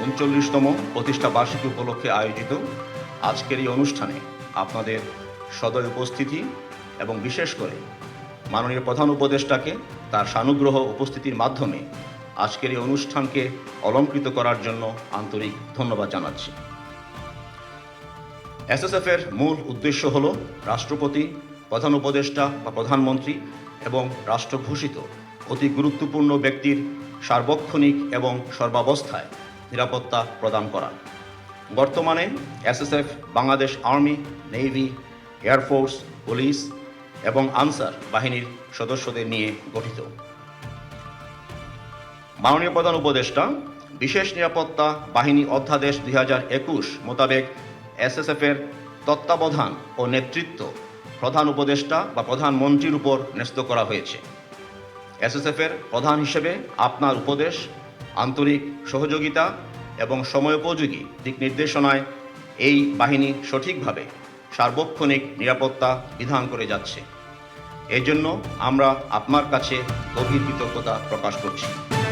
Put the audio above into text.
39তম প্রতিষ্ঠা বার্ষিকী উপলক্ষে আয়োজিত আজকের এই অনুষ্ঠানে আপনাদের সদয় উপস্থিতি এবং বিশেষ করে মাননীয় প্রধান উপদেষ্টাকে তার সানুগ্রহ উপস্থিতির মাধ্যমে আজকের এই অনুষ্ঠানকে অলংকৃত করার জন্য আন্তরিক ধন্যবাদ জানাচ্ছি। এসএসএফের মূল উদ্দেশ্য হল রাষ্ট্রপতি, প্রধান উপদেষ্টা বা প্রধানমন্ত্রী এবং রাষ্ট্রঘোষিত অতি গুরুত্বপূর্ণ ব্যক্তির সার্বক্ষণিক এবং সর্বাবস্থায় নিরাপত্তা প্রদান করা। বর্তমানে SSF Bangladesh army, navy, air force, police এবং আনসার বাহিনীর সদস্যদের নিয়ে গঠিত। মাননীয় প্রধান উপদেষ্টা বিশেষ নিরাপত্তা বাহিনী অধ্যাদেশ 2021 মোতাবেক এসএসএফের তত্ত্বাবধান ও নেতৃত্ব প্রধান উপদেষ্টা বা প্রধানমন্ত্রীর উপর ন্যস্ত করা হয়েছে। এসএসএফের প্রধান হিসেবে আপনার উপদেশ, আন্তরিক সহযোগিতা এবং সময়োপযোগী দিক নির্দেশনায় এই বাহিনী সঠিকভাবে সার্বক্ষণিক নিরাপত্তা বিধান করে যাচ্ছে। এই জন্য আমরা আপনার কাছে গভীর কৃতজ্ঞতা প্রকাশ করছি।